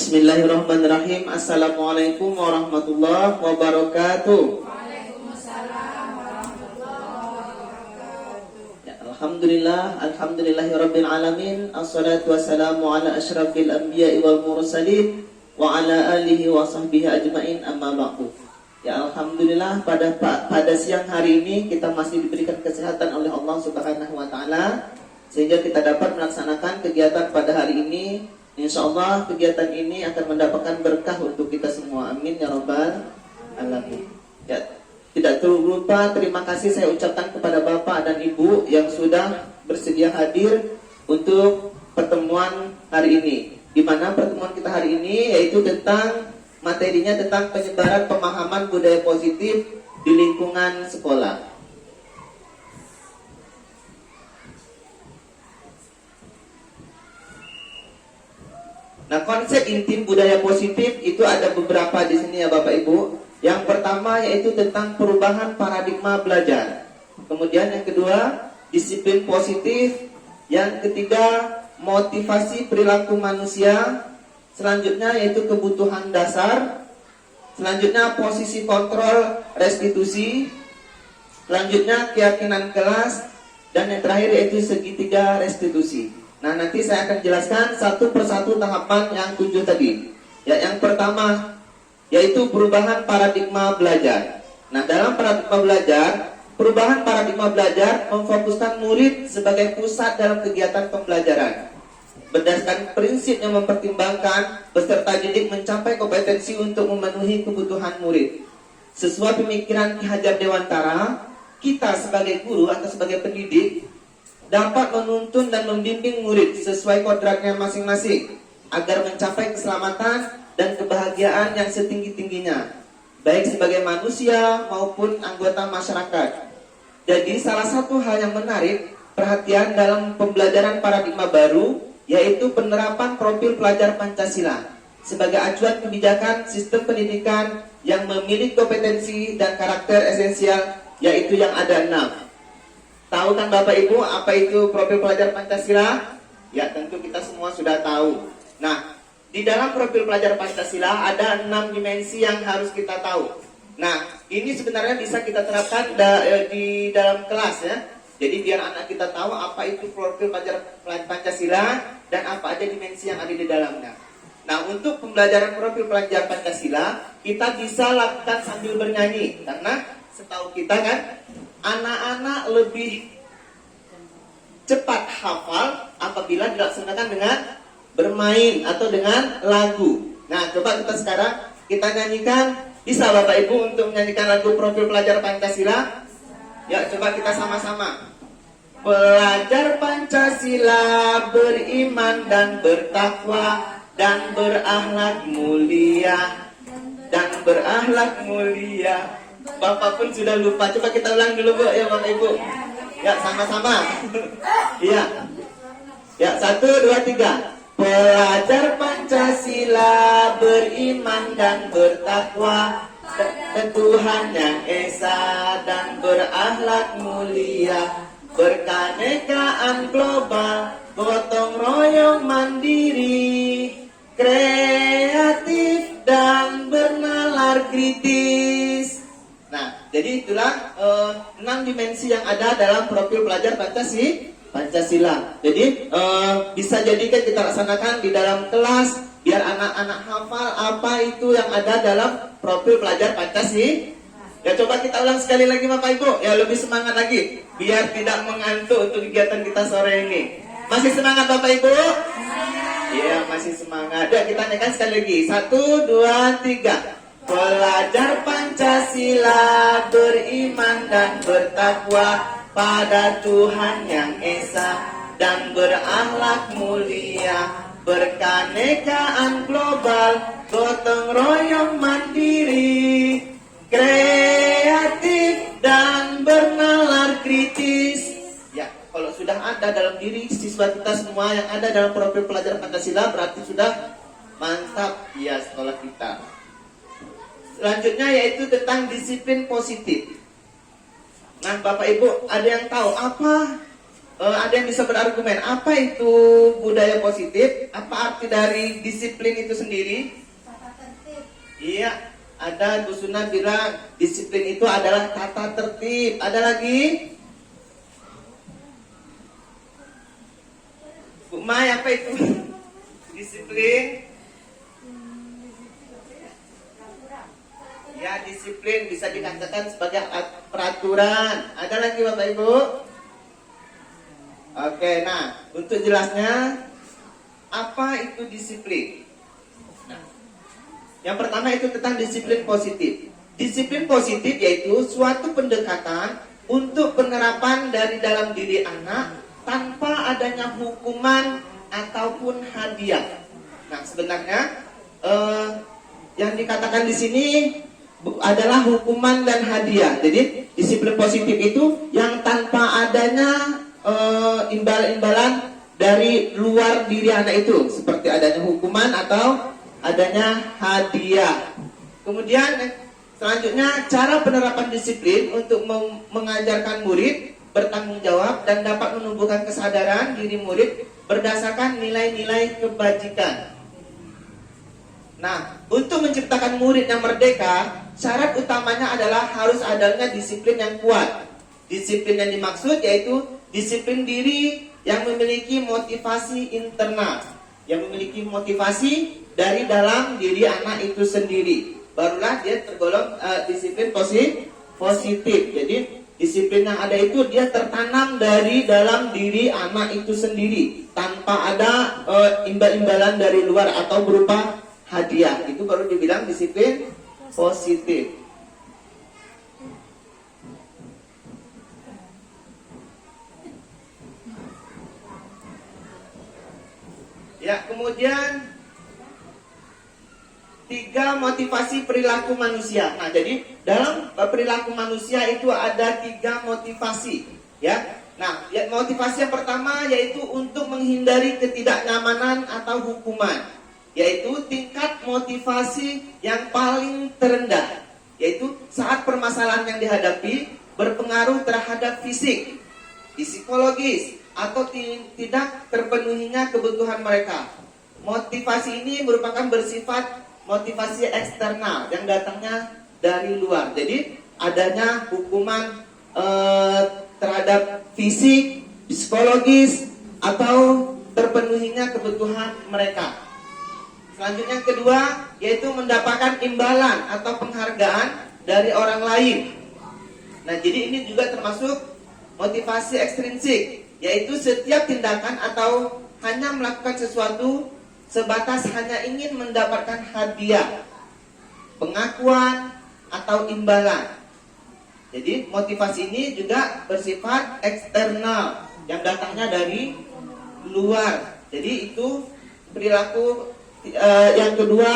Bismillahirrahmanirrahim. Assalamualaikum warahmatullahi wabarakatuh. Waalaikumsalam warahmatullahi wabarakatuh. Ya, alhamdulillahirabbil alamin. Assalatu wassalamu ala asyrafil anbiya'i wal mursalin wa ala alihi wa sahbihi ajmain, amma ba'du. Ya, alhamdulillah pada siang hari ini kita masih diberikan kesehatan oleh Allah Subhanahu wa taala sehingga kita dapat melaksanakan kegiatan pada hari ini. InsyaAllah kegiatan ini akan mendapatkan berkah untuk kita semua. Amin ya rabbal alamin. Ya, tidak terlupa terima kasih saya ucapkan kepada Bapak dan Ibu yang sudah bersedia hadir untuk pertemuan hari ini. Di mana pertemuan kita hari ini yaitu tentang materinya tentang penyebaran pemahaman budaya positif di lingkungan sekolah. Nah, konsep inti budaya positif itu ada beberapa di sini ya Bapak Ibu. Yang pertama yaitu tentang perubahan paradigma belajar. Kemudian yang kedua, disiplin positif. Yang ketiga, motivasi perilaku manusia. Selanjutnya yaitu kebutuhan dasar. Selanjutnya posisi kontrol restitusi. Selanjutnya keyakinan kelas. Dan yang terakhir yaitu segitiga restitusi. Nah, nanti saya akan jelaskan satu persatu tahapan yang 7 tadi. Ya, yang pertama yaitu perubahan paradigma belajar. Nah, dalam perubahan paradigma belajar memfokuskan murid sebagai pusat dalam kegiatan pembelajaran. Berdasarkan prinsip yang mempertimbangkan peserta didik mencapai kompetensi untuk memenuhi kebutuhan murid. Sesuai pemikiran Ki Hajar Dewantara, kita sebagai guru atau sebagai pendidik dapat menuntun dan membimbing murid sesuai kodratnya masing-masing agar mencapai keselamatan dan kebahagiaan yang setinggi-tingginya, baik sebagai manusia maupun anggota masyarakat. Jadi salah satu hal yang menarik perhatian dalam pembelajaran paradigma baru yaitu penerapan profil pelajar Pancasila sebagai acuan kebijakan sistem pendidikan yang memiliki kompetensi dan karakter esensial, yaitu yang ada 6. Tahu kan Bapak Ibu apa itu profil pelajar Pancasila? Ya, tentu kita semua sudah tahu. Nah, di dalam profil pelajar Pancasila ada 6 dimensi yang harus kita tahu. Nah, ini sebenarnya bisa kita terapkan di dalam kelas ya. Jadi biar anak kita tahu apa itu profil pelajar Pancasila dan apa aja dimensi yang ada di dalamnya. Nah, untuk pembelajaran profil pelajar Pancasila kita bisa lakukan sambil bernyanyi, karena setahu kita kan anak-anak lebih cepat hafal apabila dilaksanakan dengan bermain atau dengan lagu. Nah, coba kita nyanyikan. Bisa Bapak Ibu untuk menyanyikan lagu profil pelajar Pancasila? Ya, coba kita sama-sama. Pelajar Pancasila beriman dan bertakwa dan berakhlak mulia. Bapak pun sudah lupa. Coba kita ulang dulu Bu, ya Bapak Ibu. Ya, sama-sama. Iya. Ya, 1, 2, 3. Pelajar Pancasila beriman dan bertakwa dan Tuhan yang Esa dan berakhlak mulia, berkeanekaan global, gotong royong mandiri, kreatif dan bernalar kritis. Nah, jadi itulah 6 dimensi yang ada dalam profil pelajar Pancasila. Jadi bisa jadikan kita laksanakan di dalam kelas biar anak-anak hafal apa itu yang ada dalam profil pelajar Pancasila. Ya, coba kita ulang sekali lagi Bapak Ibu. Ya, lebih semangat lagi biar tidak mengantuk untuk kegiatan kita sore ini. Masih semangat Bapak Ibu? Iya, masih semangat. Ya, kita nyanyikan sekali lagi. 1, 2, 3. Pelajar Pancasila beriman dan bertakwa pada Tuhan yang Esa dan berakhlak mulia, berkeanekaan global, gotong royong mandiri, kreatif dan bernalar kritis. Ya, kalau sudah ada dalam diri siswa kita semua yang ada dalam profil pelajar Pancasila, berarti sudah mantap ya sekolah kita. Selanjutnya yaitu tentang disiplin positif. Nah, Bapak Ibu, ada yang tahu apa? Ada yang bisa berargumen apa itu budaya positif? Apa arti dari disiplin itu sendiri? Tata tertib. Iya, ada Bu Suna bilang disiplin itu adalah tata tertib. Ada lagi? Bu Mai, apa itu disiplin? Ya, disiplin bisa dikatakan sebagai peraturan. Ada lagi Bapak Ibu? Oke, nah untuk jelasnya apa itu disiplin? Nah, yang pertama itu tentang disiplin positif. Disiplin positif yaitu suatu pendekatan untuk penerapan dari dalam diri anak tanpa adanya hukuman ataupun hadiah. Nah, sebenarnya yang dikatakan di sini adalah hukuman dan hadiah. Jadi disiplin positif itu yang tanpa adanya imbalan-imbalan dari luar diri anak itu, seperti adanya hukuman atau adanya hadiah. Kemudian selanjutnya cara penerapan disiplin untuk mengajarkan murid bertanggung jawab dan dapat menumbuhkan kesadaran diri murid berdasarkan nilai-nilai kebajikan. Nah, untuk menciptakan murid yang merdeka, syarat utamanya adalah harus adanya disiplin yang kuat. Disiplin yang dimaksud yaitu disiplin diri yang memiliki motivasi internal, yang memiliki motivasi dari dalam diri anak itu sendiri. Barulah dia tergolong disiplin positif. Jadi disiplin yang ada itu dia tertanam dari dalam diri anak itu sendiri, tanpa ada imbal-imbalan dari luar atau berupa hadiah. Itu baru dibilang disiplin positif. Ya, kemudian 3 motivasi perilaku manusia. Nah, jadi dalam perilaku manusia itu ada 3 motivasi, ya. Nah, motivasi yang pertama yaitu untuk menghindari ketidaknyamanan atau hukuman, yaitu tingkat motivasi yang paling terendah, yaitu saat permasalahan yang dihadapi berpengaruh terhadap fisik, psikologis, atau tidak terpenuhinya kebutuhan mereka. Motivasi ini merupakan bersifat motivasi eksternal yang datangnya dari luar. Jadi adanya hukuman terhadap fisik, psikologis, atau terpenuhinya kebutuhan mereka. Selanjutnya yang kedua yaitu mendapatkan imbalan atau penghargaan dari orang lain. Nah, jadi ini juga termasuk motivasi ekstrinsik, yaitu setiap tindakan atau hanya melakukan sesuatu sebatas hanya ingin mendapatkan hadiah, pengakuan, atau imbalan. Jadi motivasi ini juga bersifat eksternal yang datangnya dari luar. Jadi itu perilaku yang kedua,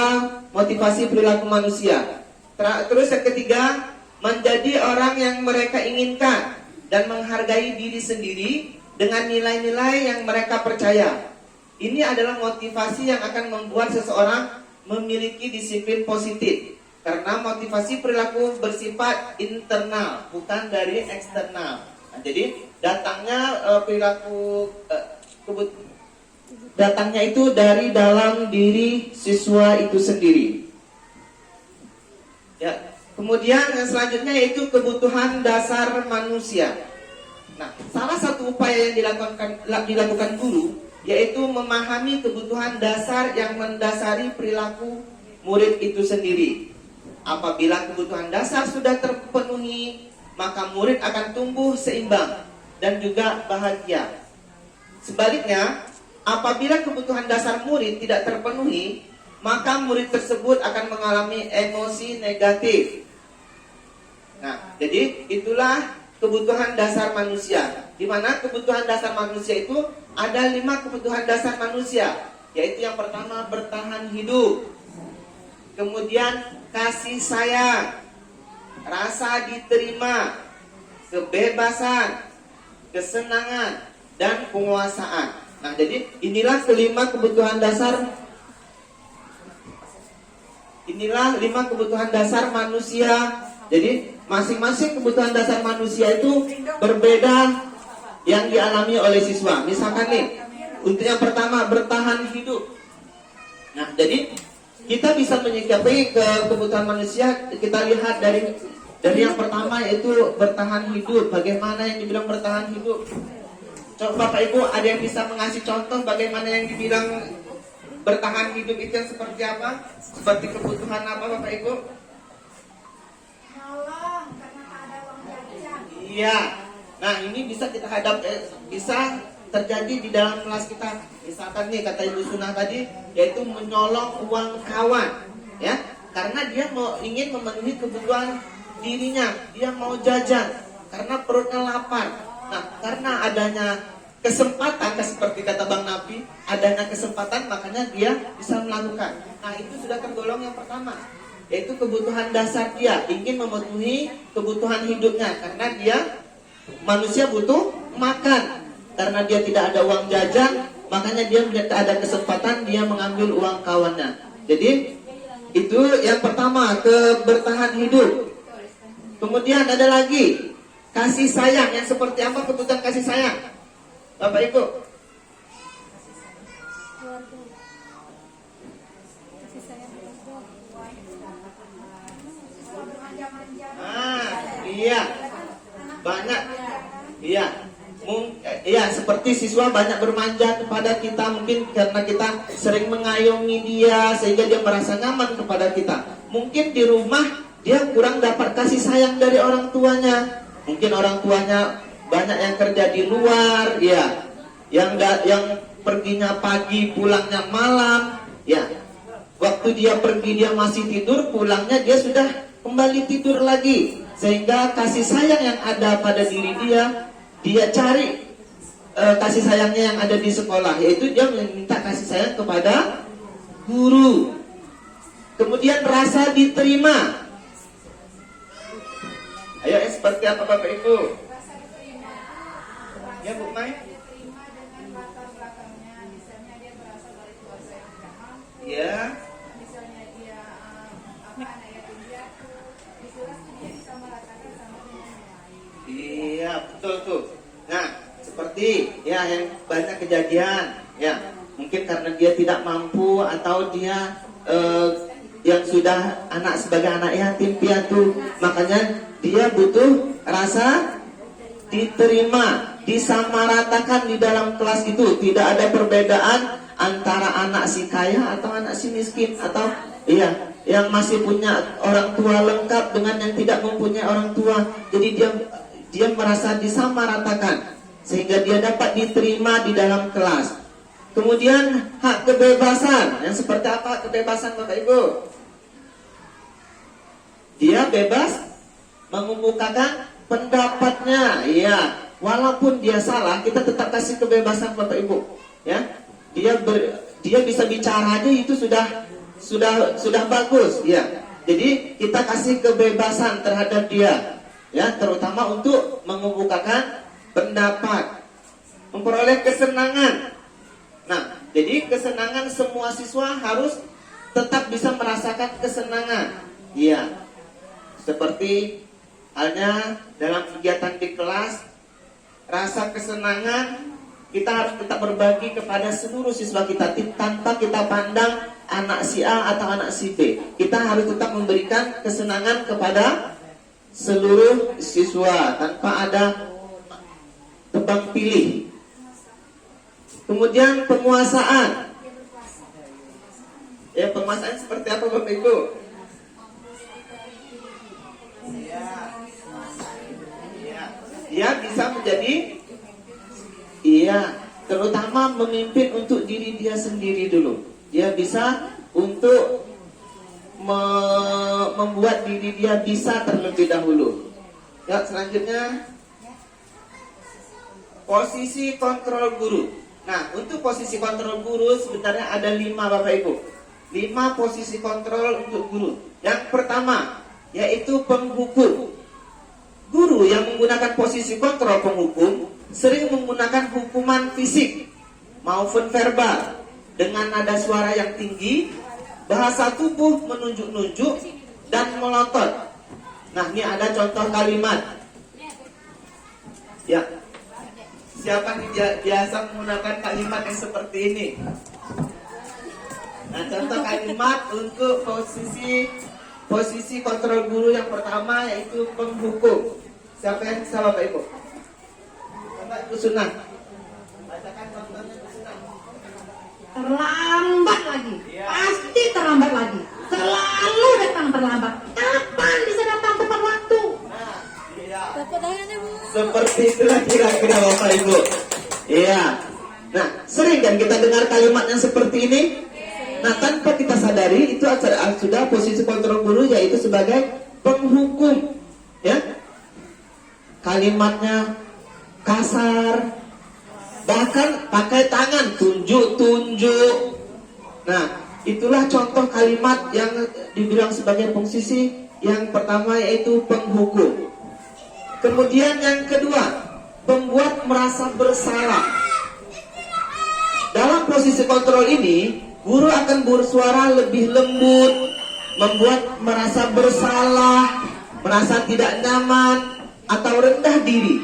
motivasi perilaku manusia. Terus yang ketiga, menjadi orang yang mereka inginkan dan menghargai diri sendiri dengan nilai-nilai yang mereka percaya. Ini adalah motivasi yang akan membuat seseorang memiliki disiplin positif. Karena motivasi perilaku bersifat internal, bukan dari eksternal. Nah, jadi datangnya datangnya itu dari dalam diri siswa itu sendiri. Ya, kemudian yang selanjutnya yaitu kebutuhan dasar manusia. Nah, salah satu upaya yang dilakukan guru yaitu memahami kebutuhan dasar yang mendasari perilaku murid itu sendiri. Apabila kebutuhan dasar sudah terpenuhi, maka murid akan tumbuh seimbang dan juga bahagia. Sebaliknya, apabila kebutuhan dasar murid tidak terpenuhi, maka murid tersebut akan mengalami emosi negatif. Nah, jadi itulah kebutuhan dasar manusia. Di mana kebutuhan dasar manusia itu ada 5 kebutuhan dasar manusia, yaitu yang pertama bertahan hidup, kemudian kasih sayang, rasa diterima, kebebasan, kesenangan, dan penguasaan. Nah, jadi inilah kelima kebutuhan dasar. Inilah 5 kebutuhan dasar manusia. Jadi masing-masing kebutuhan dasar manusia itu berbeda yang dialami oleh siswa. Misalkan nih, untuk yang pertama bertahan hidup. Nah, jadi kita bisa menyikapi kebutuhan manusia. Kita lihat dari yang pertama, yaitu bertahan hidup. Bagaimana yang dibilang bertahan hidup? Coba Bapak Ibu, ada yang bisa mengasih contoh bagaimana yang dibilang bertahan hidup itu yang seperti apa? Seperti kebutuhan apa Bapak Ibu? Nolong karena tak ada uang jajan. Iya. Nah, ini bisa kita bisa terjadi di dalam kelas kita. Misalkan nih kata Ibu Sunah tadi, yaitu menyolong uang kawan, ya. Karena dia ingin memenuhi kebutuhan dirinya, dia mau jajan karena perutnya lapar. Nah, karena adanya kesempatan, seperti kata Bang Nabi, adanya kesempatan, makanya dia bisa melakukan. Nah, itu sudah tergolong yang pertama, yaitu kebutuhan dasar dia, ingin memenuhi kebutuhan hidupnya. Karena dia manusia butuh makan. Karena dia tidak ada uang jajan, makanya dia tidak ada kesempatan, dia mengambil uang kawannya. Jadi itu yang pertama, bertahan hidup. Kemudian ada lagi kasih sayang. Yang seperti apa kebutuhan kasih sayang Bapak Ibu? Iya. Banyak. Iya. Iya, seperti siswa banyak bermanja kepada kita, mungkin karena kita sering mengayomi dia sehingga dia merasa nyaman kepada kita. Mungkin di rumah dia kurang dapat kasih sayang dari orang tuanya. Mungkin orang tuanya banyak yang kerja di luar, ya, yang perginya pagi, pulangnya malam, ya. Waktu dia pergi dia masih tidur, pulangnya dia sudah kembali tidur lagi. Sehingga kasih sayang yang ada pada diri dia cari kasih sayangnya yang ada di sekolah, yaitu dia meminta kasih sayang kepada guru. Kemudian rasa diterima. Ayo, seperti apa Bapak Ibu? Rasa diterima. Ya, Bu Mai. Diterima dengan latar belakangnya. Misalnya dia berasal dari keluarga yang tidak mampu. Ya. Misalnya dia anak yatim piatu. Itulah dia bisa merasakan sama dengan yang lain. Iya, betul tuh. Nah, seperti ya yang banyak kejadian, ya. Mungkin karena dia tidak mampu atau dia yang sudah sebagai anak yatim piatu, makanya dia butuh rasa diterima, disamaratakan di dalam kelas itu. Tidak ada perbedaan antara anak si kaya atau anak si miskin, atau iya yang masih punya orang tua lengkap dengan yang tidak mempunyai orang tua. Jadi dia merasa disamaratakan sehingga dia dapat diterima di dalam kelas. Kemudian hak kebebasan. Yang seperti apa kebebasan Bapak Ibu? Dia bebas mengemukakan pendapatnya, iya. Walaupun dia salah, kita tetap kasih kebebasan Bapak Ibu, ya. Dia bisa bicara aja, itu sudah bagus, ya. Jadi kita kasih kebebasan terhadap dia, ya, terutama untuk mengemukakan pendapat, memperoleh kesenangan. Nah, jadi kesenangan semua siswa harus tetap bisa merasakan kesenangan, iya. Seperti halnya dalam kegiatan di kelas, rasa kesenangan kita harus tetap berbagi kepada seluruh siswa kita tanpa kita pandang anak si A atau anak si B. Kita harus tetap memberikan kesenangan kepada seluruh siswa tanpa ada tebang pilih. Kemudian penguasaan. Ya, penguasaan seperti apa Bapak Ibu? Dia bisa menjadi, terutama memimpin untuk diri dia sendiri dulu. Dia bisa untuk membuat diri dia bisa terlebih dahulu. Ya, selanjutnya posisi kontrol guru. Nah, untuk posisi kontrol guru sebenarnya ada 5 Bapak Ibu. 5 posisi kontrol untuk guru. Yang pertama yaitu penghukum. Guru yang menggunakan posisi kontrol penghukum sering menggunakan hukuman fisik maupun verbal dengan nada suara yang tinggi, bahasa tubuh menunjuk-nunjuk dan melotot. Nah, ini ada contoh kalimat. Ya, siapa yang biasa menggunakan kalimat yang seperti ini? Nah, contoh kalimat untuk posisi kontrol guru yang pertama yaitu penghukum. Siapa yang bisa Bapak Ibu? Bapak Ibu Sunan. Bacakan contohnya Bu Sunan. Terlambat lagi, pasti terlambat lagi. Selalu datang terlambat. Kapan bisa datang tepat waktu? Nah, iya. Tepuk tangannya Bu. Seperti itulah kira-kira Bapak Ibu. Iya. Nah, sering kan kita dengar kalimat yang seperti ini? Nah, tanpa kita sadari itu sudah posisi kontrol guru yaitu sebagai penghukum. Ya. Kalimatnya kasar, bahkan pakai tangan, tunjuk-tunjuk. Nah, itulah contoh kalimat yang dibilang sebagai posisi yang pertama yaitu penghukum. Kemudian yang kedua, membuat merasa bersalah. Dalam posisi kontrol ini, guru akan bersuara lebih lembut, membuat merasa bersalah, merasa tidak nyaman, atau rendah diri.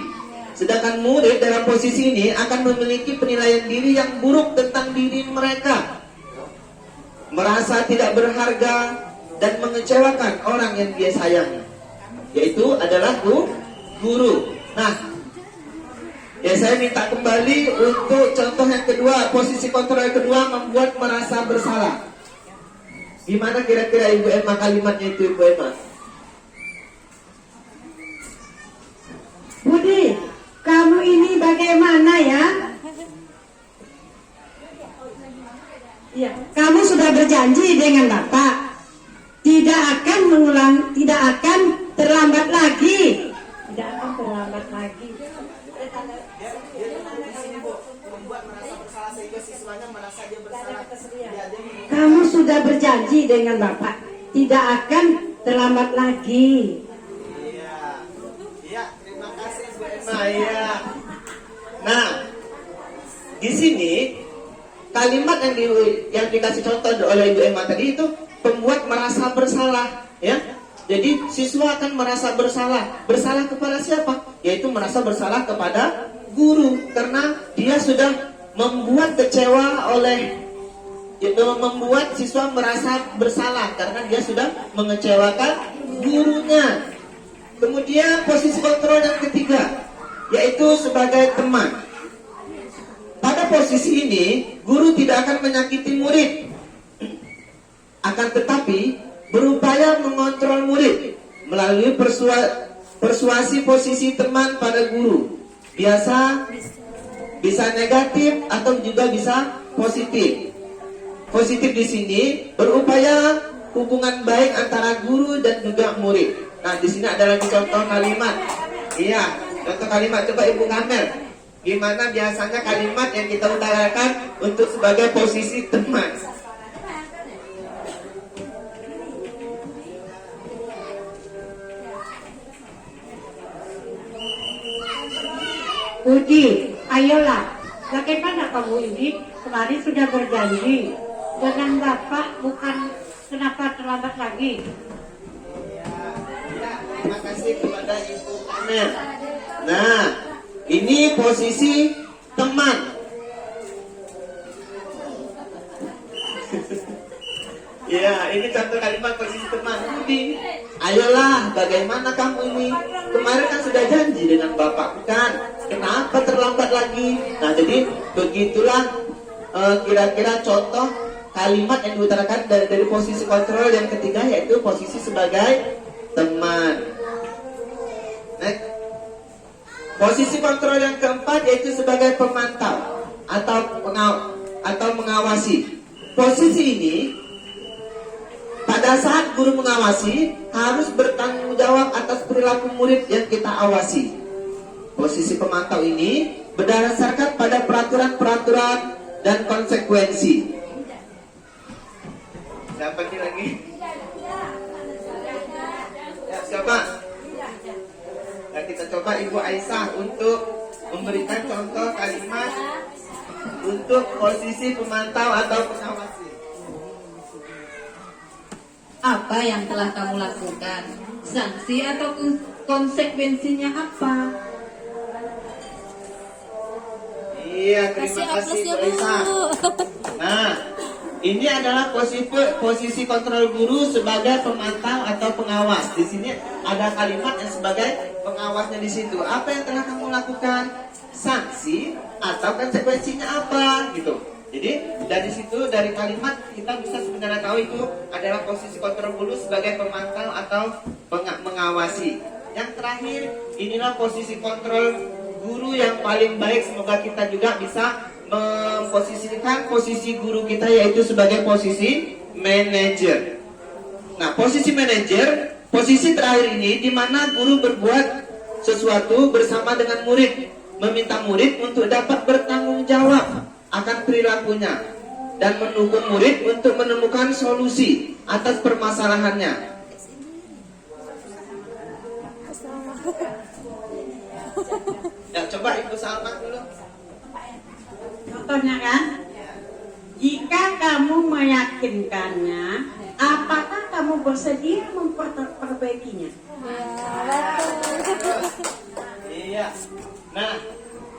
Sedangkan murid dalam posisi ini akan memiliki penilaian diri yang buruk tentang diri mereka, merasa tidak berharga dan mengecewakan orang yang dia sayangi, yaitu adalah guru. Nah, ya saya minta kembali untuk contoh yang kedua, posisi kontrol yang kedua, membuat merasa bersalah. Gimana kira-kira Ibu Emma kalimatnya itu, Ibu Emma? Budi, kamu ini bagaimana ya? Iya, kamu sudah berjanji dengan Bapak tidak akan terlambat lagi. Tidak akan terlambat lagi. Membuat merasa bersalah sehingga siswanya merasa dia bersalah. Kamu sudah berjanji dengan Bapak tidak akan terlambat lagi. Iya, terima kasih Bu Emma. Iya. Nah, di sini kalimat yang dikasih contoh oleh Ibu Emma tadi itu pembuat merasa bersalah, ya. Jadi siswa akan merasa bersalah. Bersalah kepada siapa? Yaitu merasa bersalah kepada guru karena dia sudah membuat membuat siswa merasa bersalah karena dia sudah mengecewakan gurunya. Kemudian posisi kontrol yang ketiga yaitu sebagai teman. Pada posisi ini guru tidak akan menyakiti murid, akan tetapi berupaya mengontrol murid melalui persuasi posisi teman pada guru. Bisa negatif atau juga bisa positif. Positif di sini berupaya hubungan baik antara guru dan juga murid. Nah, di sini ada lagi contoh kalimat. Iya, contoh kalimat, coba Ibu Kamer. Gimana biasanya kalimat yang kita utarakan untuk sebagai posisi teman? Budi, ayolah. Bagaimana kamu ini? Kemarin sudah berjanji dengan Bapak, bukan kenapa terlambat lagi? Terima kasih kepada Ibu Kamer. Nah, ini posisi teman. Ya, ini contoh kalimat posisi teman. Budi, ayolah, bagaimana kamu ini? Kemarin kan sudah janji dengan Bapak, bukan? Kenapa terlambat lagi? Nah, jadi begitulah kira-kira contoh kalimat yang diutarakan dari posisi kontrol yang ketiga, yaitu posisi sebagai teman. Next. Posisi kontrol yang keempat yaitu sebagai pemantau atau mengawasi. Posisi ini pada saat guru mengawasi harus bertanggung jawab atas perilaku murid yang kita awasi. Posisi pemantau ini berdasarkan pada peraturan-peraturan dan konsekuensi. Siapa ini lagi? Ya, siapa? Nah, kita coba Ibu Aisyah untuk memberikan contoh kalimat untuk posisi pemantau atau pengawasi. Apa yang telah kamu lakukan? Sanksi atau konsekuensinya apa? Iya, terima kasih Bu Aisyah. Nah, ini adalah posisi kontrol guru sebagai pemantau atau pengawas. Di sini ada kalimat yang sebagai pengawasnya di situ. Apa yang telah kamu lakukan? Sanksi atau konsekuensinya apa? Gitu. Jadi dari situ, dari kalimat kita bisa sebenarnya tahu itu adalah posisi kontrol guru sebagai pemantau atau mengawasi. Yang terakhir, inilah posisi kontrol guru yang paling baik. Semoga kita juga bisa memposisikan posisi guru kita, yaitu sebagai posisi manajer. Nah, posisi manajer, posisi terakhir ini di mana guru berbuat sesuatu bersama dengan murid, meminta murid untuk dapat bertanggung jawab akan perilakunya dan mendukung murid untuk menemukan solusi atas permasalahannya. Ya, coba Ibu Salma dulu. Contohnya kan, jika kamu meyakinkannya, apakah kamu bersedia memperbaikinya? Iya. Nah,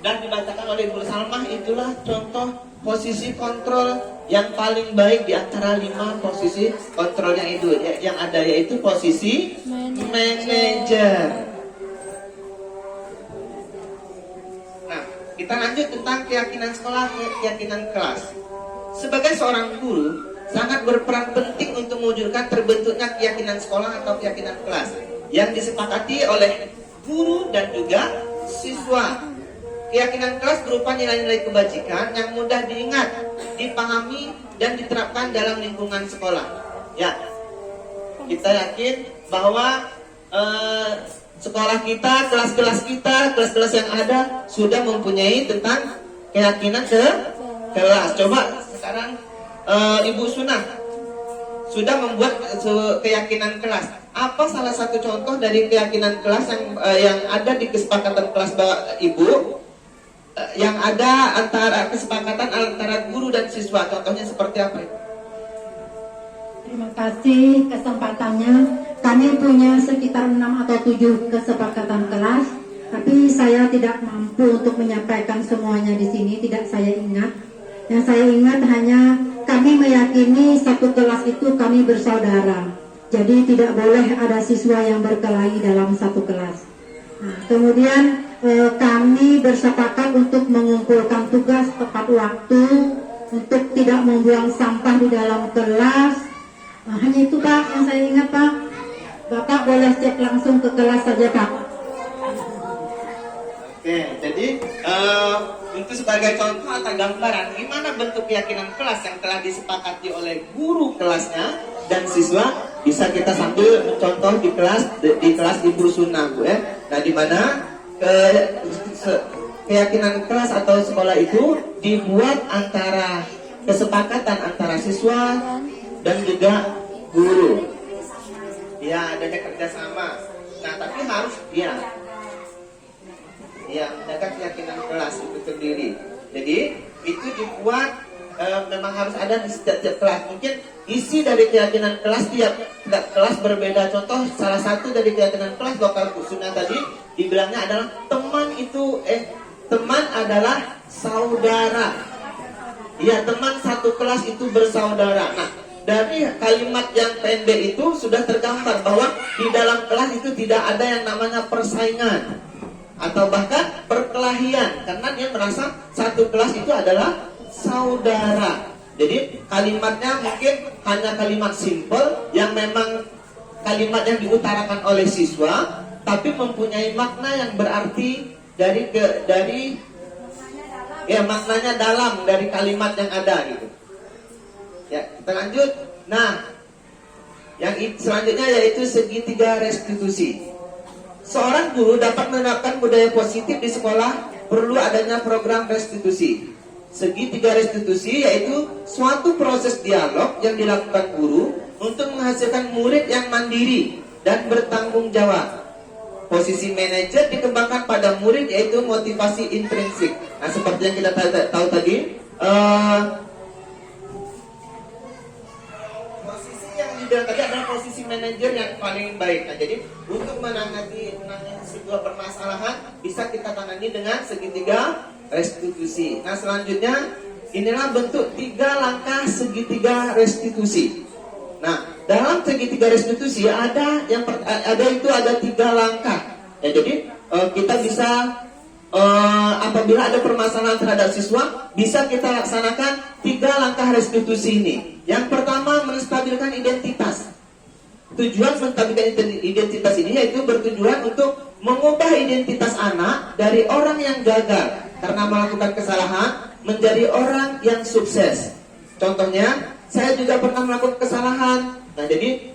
dan dibacakan oleh Ibu Salmah, itulah contoh posisi kontrol yang paling baik di antara 5 posisi kontrol yang ada, yaitu posisi manajer. Nah, kita lanjut tentang keyakinan sekolah, keyakinan kelas. Sebagai seorang guru, sangat berperan penting untuk mewujudkan terbentuknya keyakinan sekolah atau keyakinan kelas yang disepakati oleh guru dan juga siswa. Keyakinan kelas berupa nilai-nilai kebajikan yang mudah diingat, dipahami, dan diterapkan dalam lingkungan sekolah. Ya, kita yakin bahwa sekolah kita, kelas-kelas yang ada sudah mempunyai tentang keyakinan kelas. Coba sekarang Ibu Sunah sudah membuat keyakinan kelas. Apa salah satu contoh dari keyakinan kelas yang ada di kesepakatan kelas Ibu? Yang ada kesepakatan antara guru dan siswa, contohnya seperti apa? Terima kasih kesempatannya. Kami punya sekitar 6 atau 7 kesepakatan kelas, tapi saya tidak mampu untuk menyampaikan semuanya di sini, tidak saya ingat. Yang saya ingat hanya kami meyakini satu kelas itu kami bersaudara. Jadi tidak boleh ada siswa yang berkelahi dalam satu kelas. Nah, kemudian kami bersepakat untuk mengumpulkan tugas tepat waktu, untuk tidak membuang sampah di dalam kelas. Hanya itu Pak yang saya ingat Pak. Bapak boleh cek langsung ke kelas saja Pak. Oke, jadi untuk sebagai contoh atau gambaran gimana bentuk keyakinan kelas yang telah disepakati oleh guru kelasnya dan siswa, bisa kita sambil mencontoh di kelas Ibu Sunah, Bu ya. Nah, di mana keyakinan kelas atau sekolah itu dibuat antara kesepakatan antara siswa dan juga guru. Ya, adanya kerjasama. Nah, tapi harus menjaga keyakinan kelas itu sendiri. Jadi itu dibuat memang harus ada di setiap kelas. Mungkin isi dari keyakinan kelas tiap kelas berbeda. Contoh salah satu dari keyakinan kelas lokal Kusuna tadi dibilangnya adalah teman adalah saudara. Ya, teman satu kelas itu bersaudara. Nah, dari kalimat yang pendek itu sudah tergambar bahwa di dalam kelas itu tidak ada yang namanya persaingan atau bahkan perkelahian, karena dia merasa satu kelas itu adalah saudara. Jadi kalimatnya mungkin hanya kalimat simple yang memang kalimat yang diutarakan oleh siswa, tapi mempunyai makna yang berarti maknanya dalam dari kalimat yang ada gitu. Ya, kita lanjut. Nah, yang selanjutnya yaitu segitiga restitusi. Seorang guru dapat menerapkan budaya positif di sekolah perlu adanya program restitusi. Segitiga restitusi yaitu suatu proses dialog yang dilakukan guru untuk menghasilkan murid yang mandiri dan bertanggung jawab. Posisi manajer dikembangkan pada murid yaitu motivasi intrinsik. Nah, seperti yang kita tahu tadi, posisi yang dibilang tadi adalah posisi manajer yang paling baik. Nah, jadi untuk menangani sebuah permasalahan bisa kita tangani dengan segitiga restitusi. Nah, selanjutnya inilah bentuk 3 langkah segitiga restitusi. Nah, dalam segitiga restitusi ada 3 langkah. Ya, jadi kita bisa apabila ada permasalahan terhadap siswa, bisa kita laksanakan 3 langkah restitusi ini. Yang pertama, menstabilkan identitas. Tujuan menstabilkan identitas ini yaitu bertujuan untuk mengubah identitas anak dari orang yang gagal karena melakukan kesalahan menjadi orang yang sukses. Contohnya, saya juga pernah melakukan kesalahan. Nah, jadi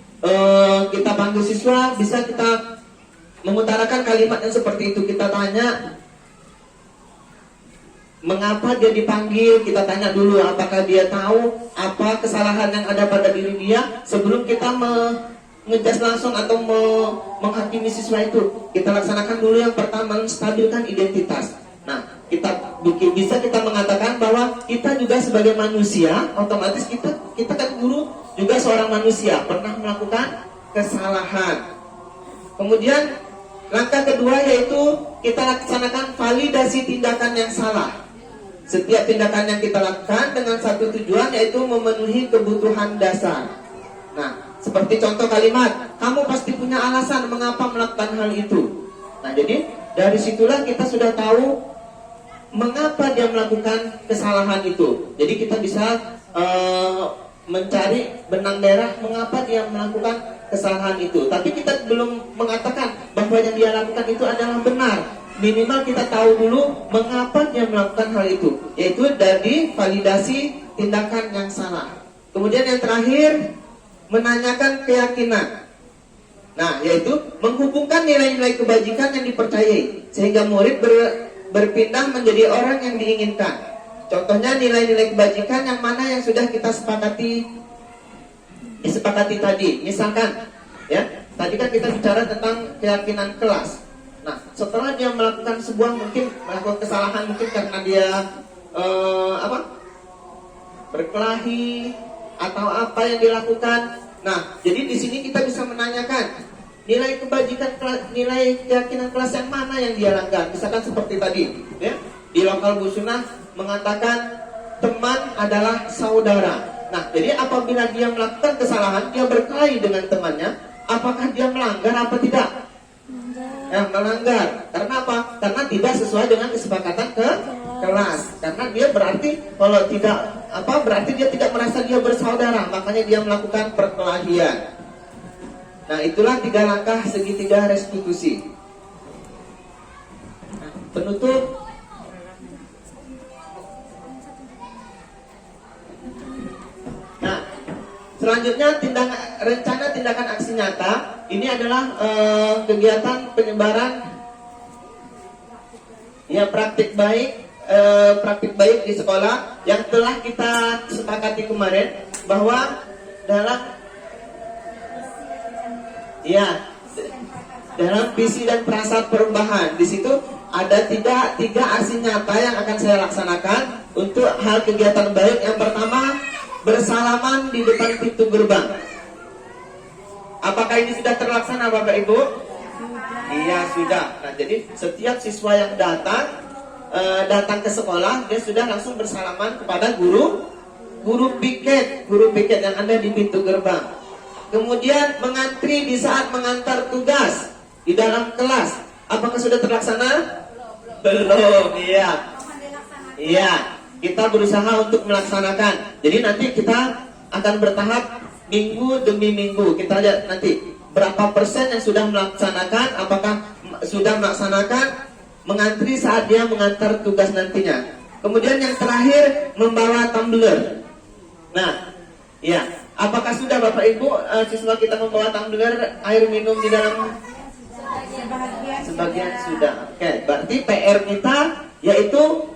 kita panggil siswa, bisa kita mengutarakan kalimat yang seperti itu. Kita tanya mengapa dia dipanggil. Kita tanya dulu apakah dia tahu apa kesalahan yang ada pada diri dia sebelum kita ngejas langsung atau menghakimi siswa itu. Kita laksanakan dulu yang pertama, menstabilkan identitas. Nah, bisa kita mengatakan bahwa kita juga sebagai manusia, otomatis kita kan guru juga seorang manusia, pernah melakukan kesalahan. Kemudian langkah kedua yaitu kita laksanakan validasi tindakan yang salah. Setiap tindakan yang kita lakukan dengan satu tujuan yaitu memenuhi kebutuhan dasar. Nah, seperti contoh kalimat, kamu pasti punya alasan mengapa melakukan hal itu. Nah, jadi dari situlah kita sudah tahu mengapa dia melakukan kesalahan itu. Jadi kita bisa mencari benang merah mengapa dia melakukan kesalahan itu. Tapi kita belum mengatakan bahwa yang dia lakukan itu adalah benar. Minimal kita tahu dulu mengapa dia melakukan hal itu, yaitu dari validasi tindakan yang salah. Kemudian yang terakhir, menanyakan keyakinan. Nah, yaitu menghubungkan nilai-nilai kebajikan yang dipercayai sehingga murid berpindah menjadi orang yang diinginkan. Contohnya nilai-nilai kebajikan yang mana yang sudah kita sepakati tadi. Misalkan, ya, tadi kan kita bicara tentang keyakinan kelas. Nah, setelah dia melakukan melakukan kesalahan mungkin karena dia berkelahi atau apa yang dilakukan. Nah, jadi di sini kita bisa menanyakan nilai kebajikan, nilai keyakinan kelas yang mana yang dia langgar. Misalkan seperti tadi, ya, di lokal Busunah mengatakan teman adalah saudara. Nah, jadi apabila dia melakukan kesalahan, dia berkelahi dengan temannya, apakah dia melanggar apa tidak? Melanggar. Karena apa? Karena tidak sesuai dengan kesepakatan kelas. Karena dia berarti kalau tidak berarti dia tidak merasa dia bersaudara, makanya dia melakukan perkelahian. Nah, itulah 3 langkah segitiga restitusi. Nah, penutup. Nah, selanjutnya rencana tindakan aksi nyata. Ini adalah kegiatan penyebaran praktik baik di sekolah yang telah kita sepakati kemarin bahwa dalam visi dan prasat perubahan di situ ada tiga aksi nyata yang akan saya laksanakan untuk hal kegiatan baik. Yang pertama, bersalaman di depan pintu gerbang. Apakah ini sudah terlaksana, Bapak Ibu? Iya, sudah. Nah, jadi setiap siswa yang datang ke sekolah, dia sudah langsung bersalaman kepada guru piket yang ada di pintu gerbang. Kemudian mengantri di saat mengantar tugas di dalam kelas. Apakah sudah terlaksana? Belum. Iya. Kita berusaha untuk melaksanakan. Jadi nanti kita akan bertahap minggu demi minggu. Kita lihat nanti berapa persen yang sudah melaksanakan, apakah sudah melaksanakan mengantri saat dia mengantar tugas nantinya. Kemudian yang terakhir, membawa tumbler. Nah, ya, apakah sudah Bapak Ibu siswa kita membawa tumbler air minum di dalam? Sebagian sudah. Oke, berarti PR kita yaitu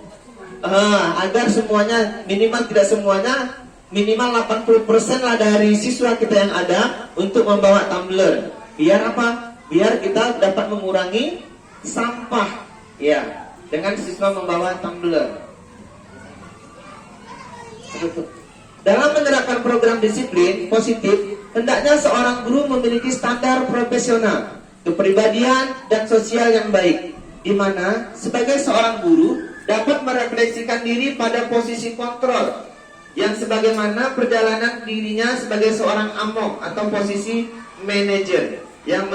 agar semuanya, minimal tidak semuanya, minimal 80% lah dari siswa kita yang ada untuk membawa tumbler. Biar apa? Biar kita dapat mengurangi sampah, ya, dengan siswa membawa tumbler. Dalam menerapkan program disiplin positif, hendaknya seorang guru memiliki standar profesional, kepribadian dan sosial yang baik, di mana sebagai seorang guru dapat merefleksikan diri pada posisi kontrol, yang sebagaimana perjalanan dirinya sebagai seorang amok atau posisi manajer yang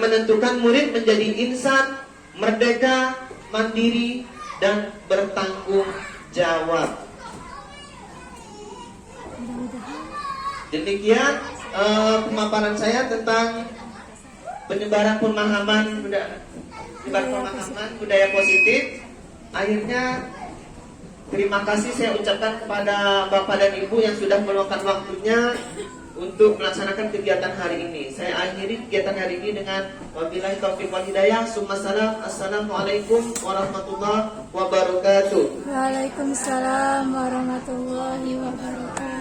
menentukan murid menjadi insan, merdeka, mandiri, dan bertanggung jawab. Demikian pemaparan saya tentang penyebaran pemahaman budaya positif. Akhirnya terima kasih saya ucapkan kepada Bapak dan Ibu yang sudah meluangkan waktunya untuk melaksanakan kegiatan hari ini. Saya akhiri kegiatan hari ini dengan wabillahi taufiq wal hidayah. Assalamualaikum warahmatullahi wabarakatuh. Waalaikumsalam warahmatullahi wabarakatuh.